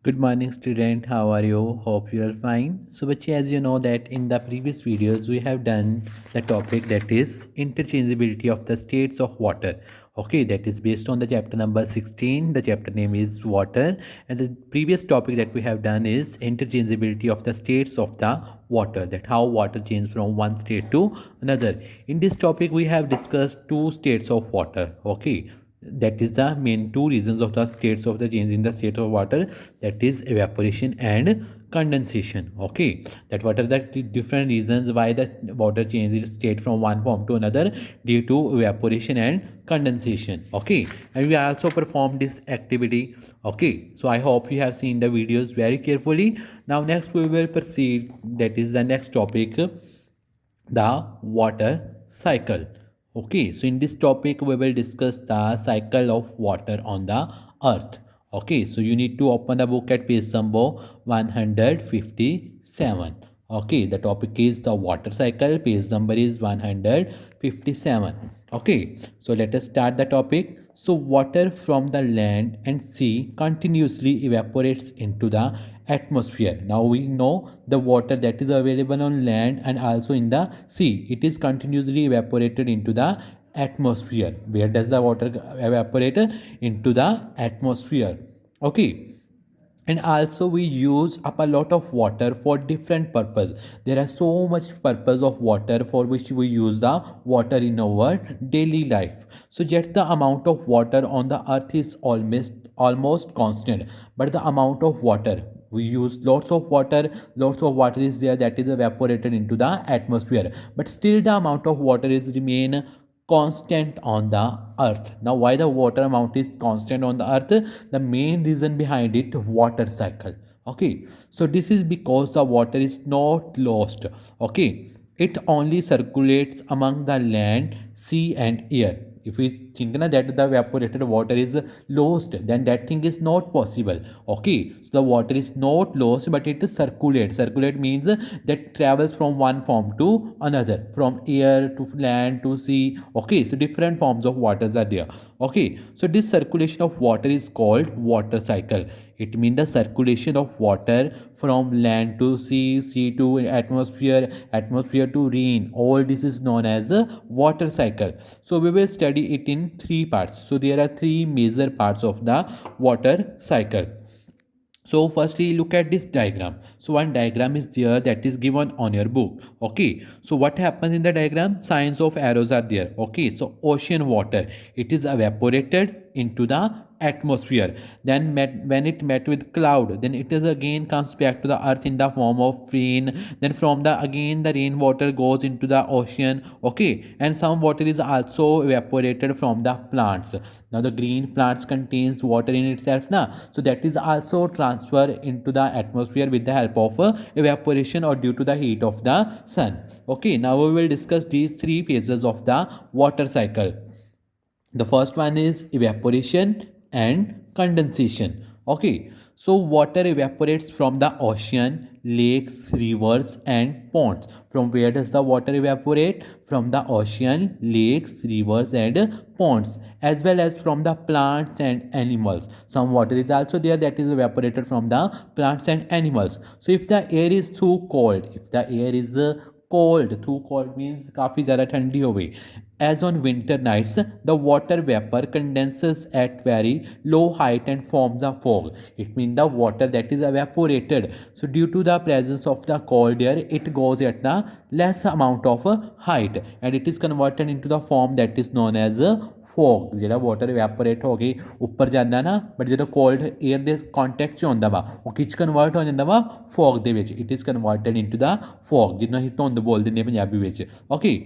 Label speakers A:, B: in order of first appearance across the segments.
A: Good morning student, how are you? Hope you are fine. So बच्चे, as you know that in the previous videos we have done the topic that is interchangeability of the states of water. Okay, that is based on the chapter number 16. The chapter name is water, and the previous topic that we have done is interchangeability of the states of the water, that how water changes from one state to another. In this topic we have discussed two states of water. Okay, that is the main two reasons of the states of the change in the state of water, that is evaporation and condensation. Okay, that what are the different reasons why the water changes state from one form to another due to evaporation and condensation. Okay, and we also perform this activity. Okay, so I hope you have seen the videos very carefully. Now next we will proceed, that is the next topic, the water cycle. Okay, so in this topic we will discuss the cycle of water on the earth. Okay, so you need to open the book at page number 157. Okay, the topic is the water cycle, page number is 157. Okay, so let us start the topic. So water from the land and sea continuously evaporates into the atmosphere. Now we know the water that is available on land and also in the sea, it is continuously evaporated into the atmosphere. Where does the water evaporate? Into the atmosphere. Okay, and also we use up a lot of water for different purpose. There are so much purpose of water for which we use the water in our daily life. So yet the amount of water on the earth is almost constant, but the amount of water we use, lots of water is there that is evaporated into the atmosphere, but still the amount of water is remain constant on the earth. Now why the water amount is constant on the earth? The main reason behind it, water cycle. Okay, so this is because the water is not lost. Okay, it only circulates among the land, sea and air. If we think na, that the evaporated water is lost, then that thing is not possible. Okay, so the water is not lost, but it circulate means that travels from one form to another, from air to land to sea. Okay, so different forms of waters are there. Okay, so this circulation of water is called water cycle. It means the circulation of water from land to sea, sea to atmosphere, atmosphere to rain. All this is known as a water cycle. So we will study it in three parts. So there are three major parts of the water cycle. So firstly look at this diagram. So one diagram is there that is given on your book. Okay, so what happens in the diagram? Signs of arrows are there. Okay, so ocean water, it is evaporated into the atmosphere, then when it met with cloud, then it is again comes back to the earth in the form of rain. Then from the again the rainwater goes into the ocean. Okay, and some water is also evaporated from the plants. Now the green plants contains water in itself now, so that is also transferred into the atmosphere with the help of evaporation or due to the heat of the sun. Okay, now we will discuss these three phases of the water cycle. The first one is evaporation and condensation. Okay, so water evaporates from the ocean, lakes, rivers and ponds. From where does the water evaporate? From the ocean, lakes, rivers and ponds, as well as from the plants and animals. Some water is also there that is evaporated from the plants and animals. So if the air is too cold, if the air is cold, too cold means काफ़ी ज़्यादा ठंडी हो गई, as on winter nights the water vapor condenses at very low height and forms a fog. It means the water that is evaporated, so due to the presence of the cold air, it goes at the less amount of height and it is converted into the form that is known as fog. ਜਿਹੜਾ water ਇਵੈਪੋਰੇਟ ਹੋ ਕੇ ਉੱਪਰ ਜਾਂਦਾ ਨਾ, but ਜਦੋਂ cold air ਦੇ contact 'ਚ ਆਉਂਦਾ ਵਾ, ਉਹ ਕਿਚ ਕਨਵਰਟ ਹੋ ਜਾਂਦਾ ਵਾ? ਫੋਗ ਦੇ ਵਿੱਚ. It is converted into the fog, ਜਿਹਨੂੰ ਅਸੀਂ ਧੁੰਦ ਬੋਲ ਦਿੰਦੇ ਪੰਜਾਬੀ ਵਿੱਚ. Okay,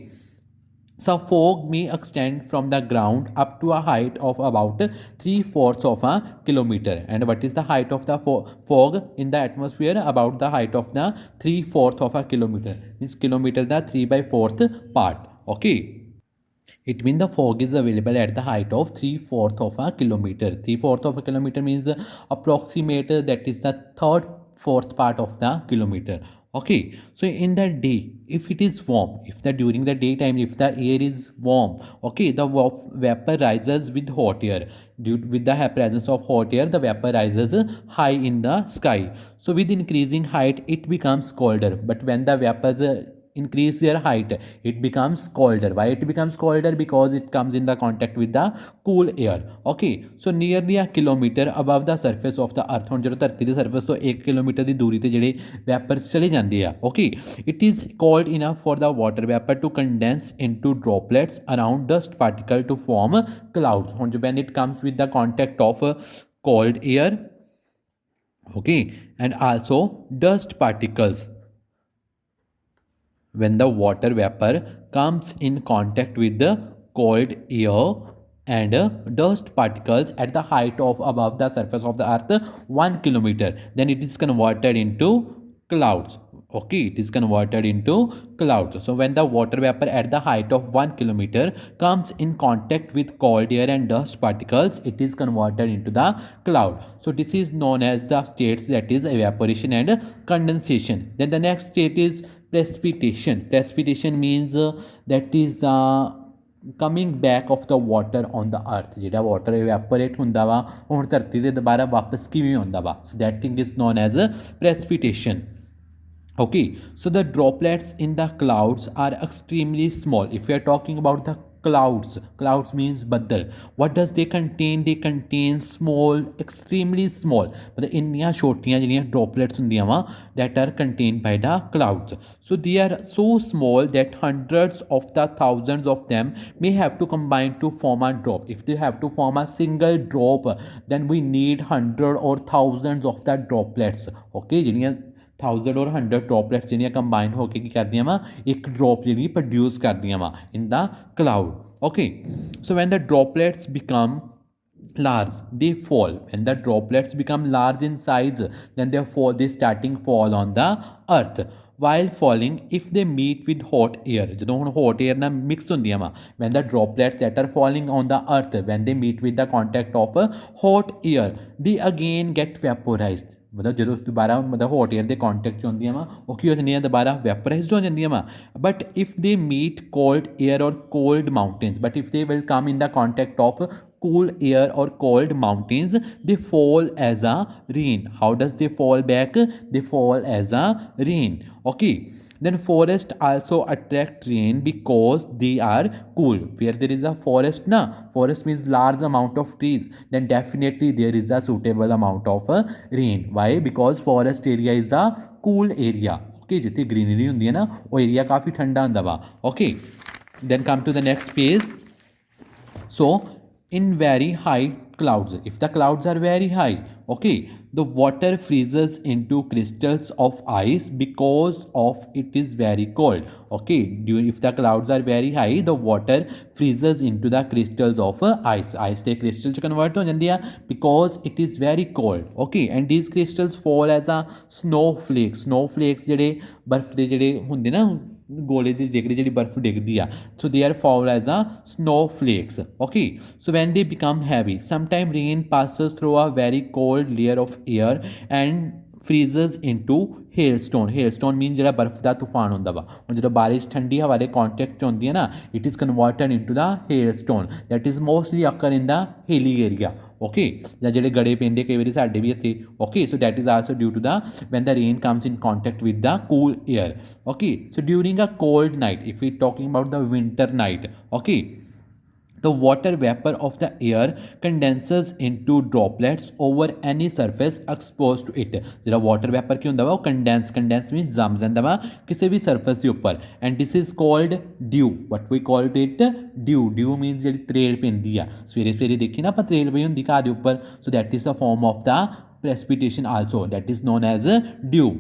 A: so fog may extend from the ground up to a height of about 3/4 of a kilometer. And what is the height of the fog in the atmosphere? About the height of the 3/4 of a kilometer. Means kilometer the 3/4 part. Okay, it means the fog is available at the height of 3/4 of a kilometer. 3/4 of a kilometer means approximate, that is the third fourth part of the kilometer. Okay, so in the day, if it is warm, if the during the daytime, if the air is warm, okay, the vapor rises with hot air. Due with the presence of hot air, the vapor rises high in the sky. So with increasing height, it becomes colder. But when the vapors increase their height, it becomes colder. Why it becomes colder? Because it comes in the contact with the cool air. Okay, so nearly a kilometer above the surface of the earth, ਹੁਣ ਜਦੋਂ ਧਰਤੀ ਦੀ surface ਤੋਂ 1 kilometre ਦੀ ਦੂਰੀ ਤੇ ਜਿਹੜੇ ਵੈਪਰਸ ਚਲੇ ਜਾਂਦੇ ਆ, okay, it is cold enough for the water vapor to condense into droplets around dust particle to form clouds. ਹੁਣ when it comes with the contact of cold air, okay, and also dust particles, when the water vapor comes in contact with the cold air and dust particles at the height of above the surface of the earth 1 kilometer, then it is converted into clouds. Okay, it is converted into clouds. So when the water vapor at the height of 1 kilometer comes in contact with cold air and dust particles, it is converted into the cloud. So this is known as the states, that is evaporation and condensation. Then the next state is precipitation. Precipitation means that is the coming back of the water on the earth. ਜਿਹੜਾ water evaporate ਹੁੰਦਾ ਵਾ, ਹੁਣ ਧਰਤੀ ਤੇ ਦੁਬਾਰਾ ਵਾਪਸ ਕਿਵੇਂ ਆਉਂਦਾ ਵਾ? So that thing is known as precipitation. Okay, so the droplets in the clouds are extremely small. If we are talking about the clouds means baddal. What does they contain? They contain small, extremely small, but ਇੰਨੀਆਂ ਛੋਟੀਆਂ ਜਿਹੜੀਆਂ droplets ਹੁੰਦੀਆਂ ਵਾ, that are contained by the clouds. So they are so small that hundreds of the thousands of them may have to combine to form a drop. If they have to form a single drop, then we need 100 or thousands of the droplets. Okay, ਜਿਹੜੀਆਂ 1000 or 100 droplets ਜਿਹੜੀਆਂ combine ਹੋ ਕੇ ਕੀ ਕਰਦੀਆਂ ਵਾ, ਇੱਕ drop ਜਿਹੜੀ produce ਕਰਦੀਆਂ ਵਾ in the cloud. Okay, so when the droplets become large, they fall. When the droplets become large in size, then they starting fall on the earth. While falling, if they meet with hot air, ਜਦੋਂ ਹੁਣ hot air ਨਾਲ mix ਹੁੰਦੀਆਂ ਵਾ, when the droplets that are falling on the earth, when they meet with the contact of hot air, they again get vaporized. मतलब ਜਦੋਂ ਦੁਬਾਰਾ ਮਤਲਬ hot air ਦੇ contact 'ਚ ਹੁੰਦੀਆਂ ਵਾ, ਉਹ ਕੀ ਹੋ ਜਾਂਦੀਆਂ, ਦੁਬਾਰਾ vaporized ਹੋ ਜਾਂਦੀਆਂ ਵਾ. But if they meet cold air or cold mountains, but if they will come in the contact of cool air or cold mountains, they fall as a rain. How does they fall back? They fall as a rain. Okay, then forest also attract rain because they are cool. Where there is a forest, forest means large amount of trees, then definitely there is a suitable amount of rain. Why? Because forest area is a cool area. Okay, जितनी greenery ਹੁੰਦੀ ਹੈ ਨਾ, ਉਹ area काफ़ी ठंडा ਹੁੰਦਾ ਵਾ. Okay, then come to the next page. So in very high clouds, if the clouds are very high, okay, the water freezes into crystals of ice because of it is very cold. Okay, if the clouds are very high, the water freezes into the crystals of ice they crystal ਚ convert ਹੋ ਜਾਂਦੀ ਆ because it is very cold. Okay, and these crystals fall as a snowflakes ਜਿਹੜੇ ਬਰਫ਼ ਦੇ ਜਿਹੜੇ ਹੁੰਦੇ ਨਾ ਗੋਲੇ ਦੀ ਜਿਹੜੀ ਬਰਫ਼ ਡਿੱਗਦੀ ਆ, so they are fall as a snowflakes. Okay, so when they become heavy, sometime rain passes through a very cold layer of air and freezes into hailstone means ਜਿਹੜਾ ਬਰਫ਼ ਦਾ ਤੂਫਾਨ ਹੁੰਦਾ ਵਾ. ਹੁਣ ਜਦੋਂ ਬਾਰਿਸ਼ ਠੰਡੀ ਹਵਾ ਦੇ ਕੰਟੈਕਟ 'ਚ ਹੁੰਦੀ ਹੈ ਨਾ, it is converted into the hailstone that is mostly occur in the hilly area. Okay, ਜਾਂ ਜਿਹੜੇ ਗੜੇ ਪੈਂਦੇ ਕਈ ਵਾਰੀ ਸਾਡੇ ਵੀ ਇੱਥੇ. Okay, so that is also due to the when the rain comes in contact with the cool air. Okay, so during a cold night, if we talking about the winter night, okay, the water vapor of the air condenses into droplets over any surface exposed to it. ਜਿਹੜਾ water vapor ਕੀ ਹੁੰਦਾ ਵਾ, ਉਹ condense means ਜੰਮ ਜਾਂਦਾ ਵਾ ਕਿਸੇ ਵੀ surface ਦੇ ਉੱਪਰ, and this is called dew. What we called it? Dew means ਜਿਹੜੀ ਤਰੇਲ ਪੈਂਦੀ ਆ, ਸਵੇਰੇ ਦੇਖੀ ਨਾ ਆਪਾਂ ਤਰੇਲ ਪਈ ਹੁੰਦੀ ਘਾਹ ਦੇ ਉੱਪਰ, so that is a form of the precipitation also, that is known as dew.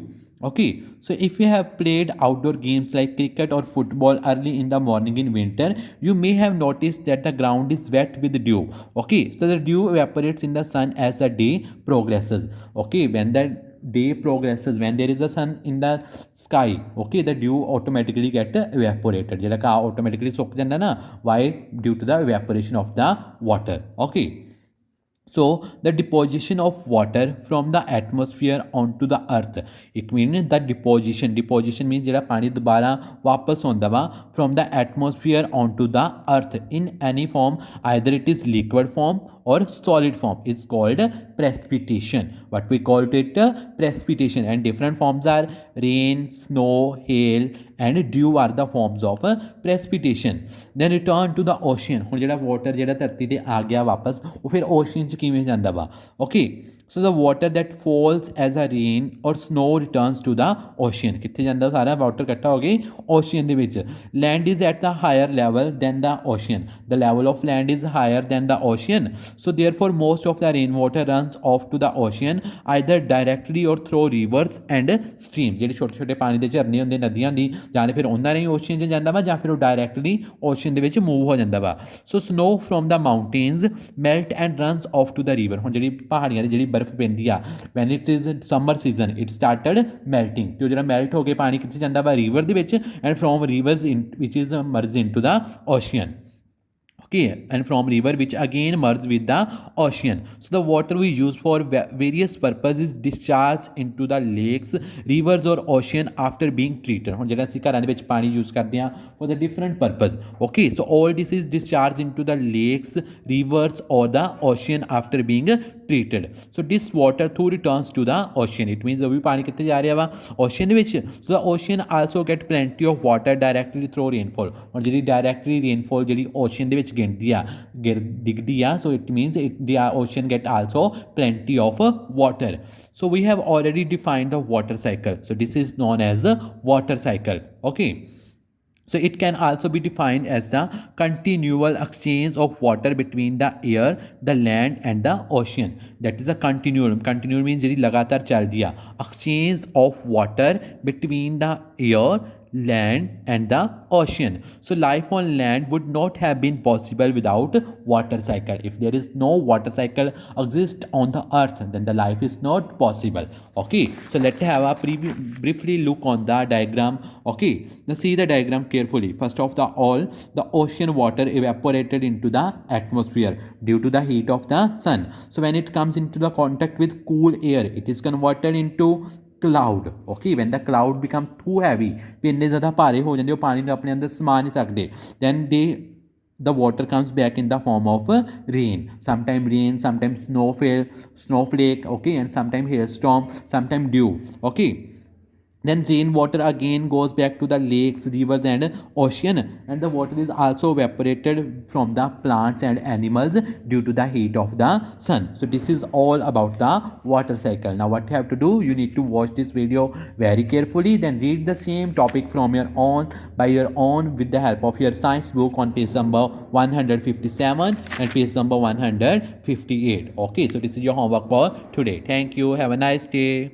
A: Okay, so if you have played outdoor games like cricket or football early in the morning in winter, you may have noticed that the ground is wet with dew. Okay, so the dew evaporates in the sun as the day progresses. Okay, when the day progresses, when there is a sun in the sky, okay, the dew automatically get evaporated. ਜਿਹੜਾ ਕਾ automatically ਸੁੱਕ ਜਾਂਦਾ ਨਾ, why? Due to the evaporation of the water. Okay, so the deposition of water from the atmosphere onto the earth, it means the deposition means ਜਿਹੜਾ ਪਾਣੀ ਦੁਬਾਰਾ ਵਾਪਸ ਆਉਂਦਾ ਵਾ from the atmosphere onto the earth in any form, either it is liquid form or solid form, is called precipitation. What we called it precipitation, and different forms are rain, snow, hail and dew are the forms of precipitation. Then return to the ocean. ਹੁਣ ਜਿਹੜਾ water ਜਿਹੜਾ ਧਰਤੀ ਤੇ ਆ ਗਿਆ ਵਾਪਸ, ਉਹ ਫਿਰ ocean ਚ ਕਿਵੇਂ ਜਾਂਦਾ ਵਾ? Okay, so the water that falls as a rain or snow returns to the ocean. ਕਿੱਥੇ ਜਾਂਦਾ ਸਾਰਾ water ਇਕੱਠਾ ਹੋ ਗਈ ocean ਦੇ ਵਿੱਚ. Land is at the higher level than the ocean. The level of land is higher than the ocean. So therefore most of the rainwater runs off to the ocean either directly or through rivers and streams. ਜਿਹੜੇ ਛੋਟੇ ਛੋਟੇ ਪਾਣੀ ਦੇ ਝਰਨੇ ਹੁੰਦੇ ਨਦੀਆਂ ਦੀ, ਜਾਂ ਫਿਰ ਉਹਨਾਂ ਰਾਹੀਂ ਓਸ਼ਨ 'ਚ ਜਾਂਦਾ ਵਾ, ਜਾਂ ਫਿਰ ਉਹ ਡਾਇਰੈਕਟਲੀ ਓਸ਼ਨ ਦੇ ਵਿੱਚ ਮੂਵ ਹੋ ਜਾਂਦਾ ਵਾ. So snow from the mountains melt and runs off to the river. ਹੁਣ ਜਿਹੜੀ ਪਹਾੜੀਆਂ ਦੀ ਜਿਹੜੀ ਬਰਫ਼ ਪੈਂਦੀ ਆ, when it is summer season it started melting, ਤੇ ਉਹ ਜਿਹੜਾ ਮੈਲਟ ਹੋ ਕੇ ਪਾਣੀ ਕਿੱਥੇ ਜਾਂਦਾ ਵਾ? ਰਿਵਰ ਦੇ ਵਿੱਚ, and from rivers in which is merge in to the ocean. Okay, and from river which again merge with the ocean. So the water we use for various purposes discharged into the lakes, rivers or ocean after being treated. ਹੁਣ ਜਿਹੜਾ ਅਸੀਂ ਘਰਾਂ ਦੇ ਵਿੱਚ ਪਾਣੀ use ਕਰਦੇ ਹਾਂ for the different purpose. Okay, so all this is discharged into the lakes, rivers or the ocean after being treated. So this water through returns to the ocean. It means ਉਹ ਵੀ ਪਾਣੀ ਕਿੱਥੇ ਜਾ ਰਿਹਾ ਵਾ? ocean ਦੇ ਵਿੱਚ. So the ocean also get plenty of water directly through rainfall. ਹੁਣ ਜਿਹੜੀ directly rainfall ਜਿਹੜੀ ocean ਦੇ ਵਿੱਚ ਡਿੱਗਦੀ ਆ, so it means the ocean get also plenty of water. So we have already defined the water cycle. So this is known as the water cycle. Okay, so it can also be defined as the continual exchange of water between the air, the land and the ocean. That is a continuum. Continuum means ਜਿਹੜੀ ਲਗਾਤਾਰ ਚੱਲਦੀ ਆ. Exchange of water between the air, land and the ocean. So life on land would not have been possible without water cycle. If there is no water cycle exist on the earth, then the life is not possible. Okay, so let's have a briefly look on the diagram. Okay, now see the diagram carefully. First of all, the ocean water evaporated into the atmosphere due to the heat of the sun. So when it comes into the contact with cool air, it is converted into cloud. Okay, when the cloud become too heavy, ਇੰਨੇ ਜ਼ਿਆਦਾ ਭਾਰੇ ਹੋ ਜਾਂਦੇ, ਉਹ ਪਾਣੀ ਨੂੰ ਆਪਣੇ ਅੰਦਰ ਸਮਾ ਨਹੀਂ ਸਕਦੇ, then the water comes back in the form of rain. Sometimes snowflake, okay, and sometimes hailstorm, sometimes dew. Okay, then rainwater again goes back to the lakes, rivers and ocean, and the water is also evaporated from the plants and animals due to the heat of the sun. So this is all about the water cycle. Now what you have to do, you need to watch this video very carefully, then read the same topic from your own by your own with the help of your science book on page number 157 and page number 158. Okay, so this is your homework for today. Thank you, have a nice day.